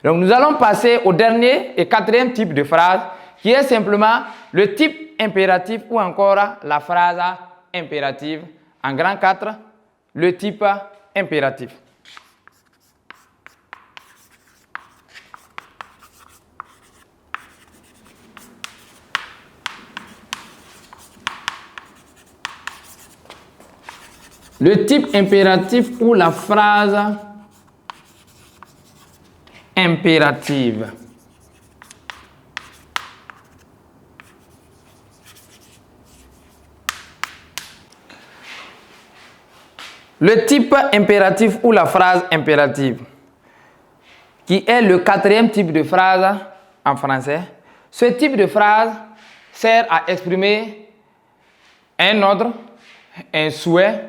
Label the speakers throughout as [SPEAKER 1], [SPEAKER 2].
[SPEAKER 1] Donc, nous allons passer au dernier et quatrième type de phrase qui est simplement le type impératif ou encore la phrase impérative. En grand 4, le type impératif. Le type impératif ou la phrase impérative. Le type impératif ou la phrase impérative, qui est le quatrième type de phrase en français. Ce type de phrase sert à exprimer un ordre, un souhait,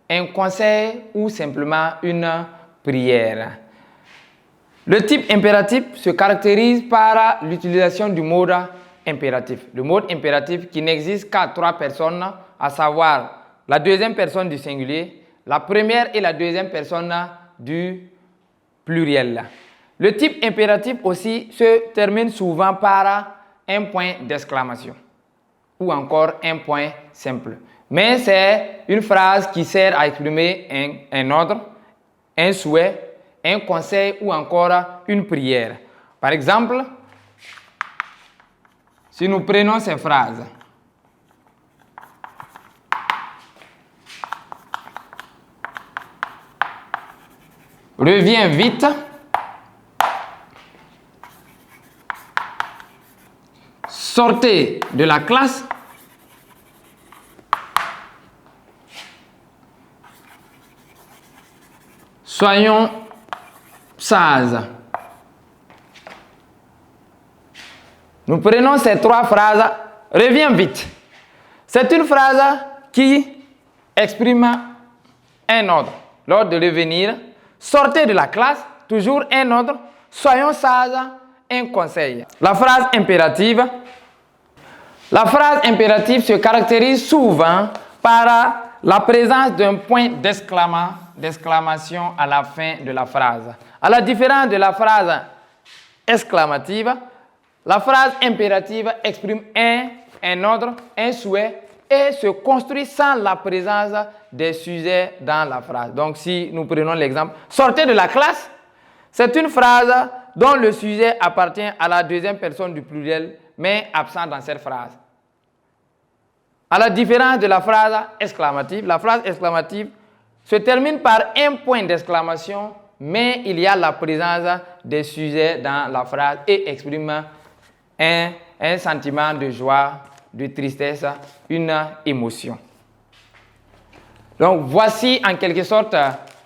[SPEAKER 1] un conseil ou simplement une prière. Le type impératif se caractérise par l'utilisation du mode impératif. Le mode impératif qui n'existe qu'à 3 personnes, à savoir la deuxième personne du singulier, la première et la deuxième personne du pluriel. Le type impératif aussi se termine souvent par un point d'exclamation ou encore un point simple. Mais c'est une phrase qui sert à exprimer un ordre, un souhait, un conseil ou encore une prière. Par exemple, si nous prenons ces phrases, reviens vite, sortez de la classe, soyons sages. Nous prenons ces 3 phrases. Reviens vite. C'est une phrase qui exprime un ordre. L'ordre de revenir. Sortez de la classe. Toujours un ordre. Soyons sages. Un conseil. La phrase impérative. La phrase impérative se caractérise souvent par la présence d'un point d'exclamation à la fin de la phrase. À la différence de la phrase exclamative, la phrase impérative exprime un ordre, un souhait et se construit sans la présence des sujets dans la phrase. Donc, si nous prenons l'exemple, sortez de la classe, c'est une phrase dont le sujet appartient à la deuxième personne du pluriel, mais absent dans cette phrase. À la différence de la phrase exclamative se termine par un point d'exclamation, mais il y a la présence des sujets dans la phrase et exprime un sentiment de joie, de tristesse, une émotion. Donc, voici en quelque sorte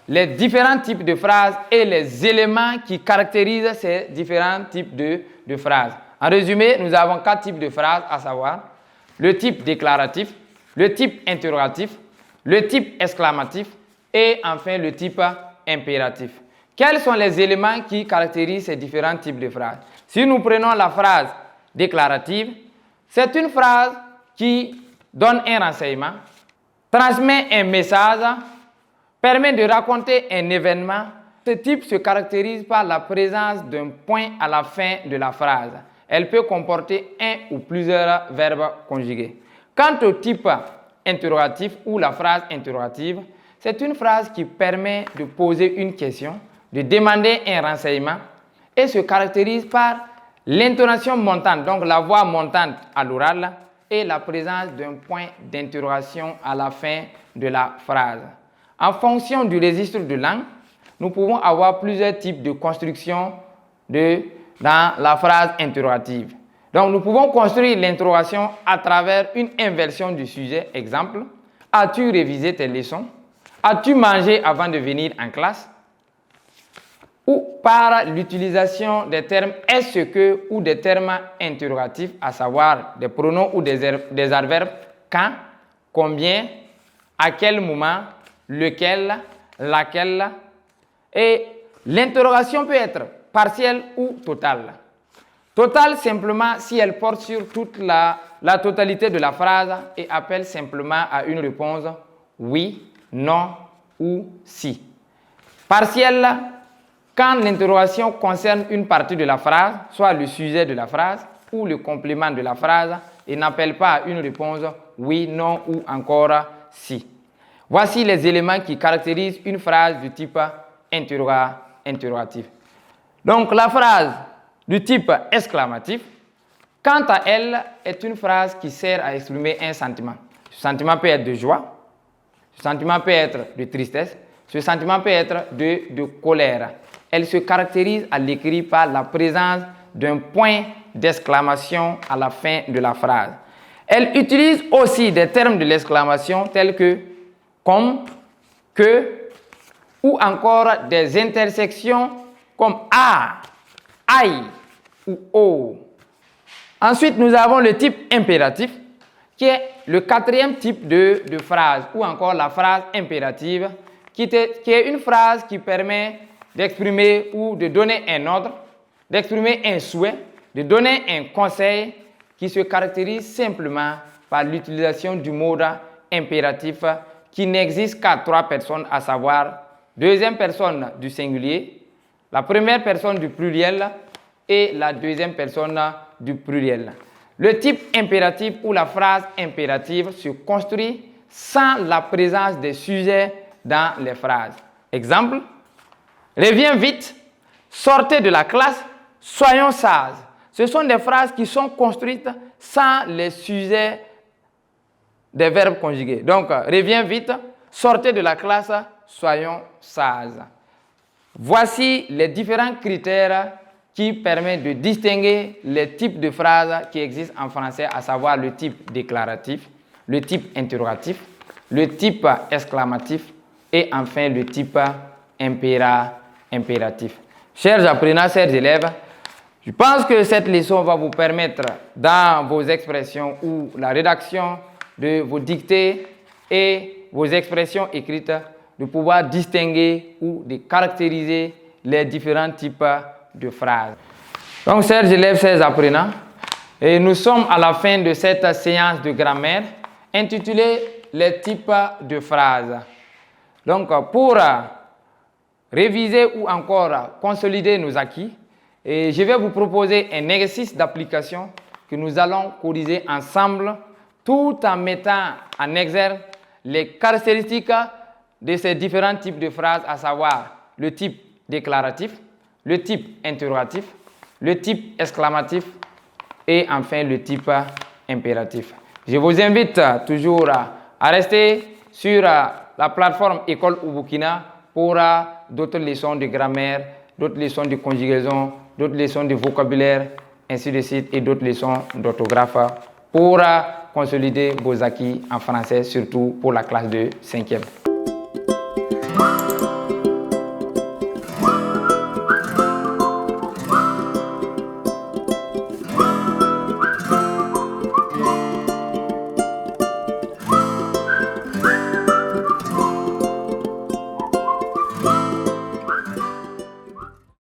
[SPEAKER 1] les différents types de phrases et les éléments qui caractérisent ces différents types de phrases. En résumé, nous avons 4 types de phrases, à savoir le type déclaratif, le type interrogatif, le type exclamatif et enfin le type impératif. Quels sont les éléments qui caractérisent ces différents types de phrases? Si nous prenons la phrase déclarative, c'est une phrase qui donne un renseignement, transmet un message, permet de raconter un événement. Ce type se caractérise par la présence d'un point à la fin de la phrase. Elle peut comporter un ou plusieurs verbes conjugués. Quant au type interrogatif ou la phrase interrogative, c'est une phrase qui permet de poser une question, de demander un renseignement et se caractérise par l'intonation montante, donc la voix montante à l'oral et la présence d'un point d'interrogation à la fin de la phrase. En fonction du registre de langue, nous pouvons avoir plusieurs types de construction dans la phrase interrogative. Donc, nous pouvons construire l'interrogation à travers une inversion du sujet. Exemple, as-tu révisé tes leçons? As-tu mangé avant de venir en classe? Ou par l'utilisation des termes est-ce que ou des termes interrogatifs, à savoir des pronoms ou des adverbes quand, combien, à quel moment, lequel, laquelle. Et l'interrogation peut être partielle ou totale. Totale simplement si elle porte sur toute la totalité de la phrase et appelle simplement à une réponse oui, non ou si. Partielle quand l'interrogation concerne une partie de la phrase, soit le sujet de la phrase ou le complément de la phrase, et n'appelle pas à une réponse oui, non ou encore si. Voici les éléments qui caractérisent une phrase du type interrogatif. Donc la phrase du type exclamatif, quant à elle, est une phrase qui sert à exprimer un sentiment. Ce sentiment peut être de joie, ce sentiment peut être de tristesse, ce sentiment peut être de colère. Elle se caractérise à l'écrit par la présence d'un point d'exclamation à la fin de la phrase. Elle utilise aussi des termes de l'exclamation tels que, comme, que, ou encore des intersections comme a, aïe ou o. Ensuite, nous avons le type impératif, qui est le quatrième type de phrase, ou encore la phrase impérative, qui est une phrase qui permet d'exprimer ou de donner un ordre, d'exprimer un souhait, de donner un conseil qui se caractérise simplement par l'utilisation du mode impératif qui n'existe qu'à 3 personnes, à savoir deuxième personne du singulier, la première personne du pluriel et la deuxième personne du pluriel. Le type impératif ou la phrase impérative se construit sans la présence des sujets dans les phrases. Exemple, reviens vite, sortez de la classe, soyons sages. Ce sont des phrases qui sont construites sans les sujets des verbes conjugués. Donc, reviens vite, sortez de la classe, soyons sages. Voici les différents critères qui permettent de distinguer les types de phrases qui existent en français, à savoir le type déclaratif, le type interrogatif, le type exclamatif et enfin le type impératif. Chers apprenants, chers élèves, je pense que cette leçon va vous permettre, dans vos expressions ou la rédaction de vos dictées et vos expressions écrites, de pouvoir distinguer ou de caractériser les différents types de phrases. Donc, chers élèves, chers apprenants, et nous sommes à la fin de cette séance de grammaire intitulée « Les types de phrases ». Donc, pour réviser ou encore consolider nos acquis, et je vais vous proposer un exercice d'application que nous allons corriger ensemble tout en mettant en exergue les caractéristiques de ces différents types de phrases, à savoir le type déclaratif, le type interrogatif, le type exclamatif et enfin le type impératif. Je vous invite toujours à rester sur la plateforme École Ubukina pour d'autres leçons de grammaire, d'autres leçons de conjugaison, d'autres leçons de vocabulaire, ainsi de suite, et d'autres leçons d'orthographe pour consolider vos acquis en français, surtout pour la classe de 5e.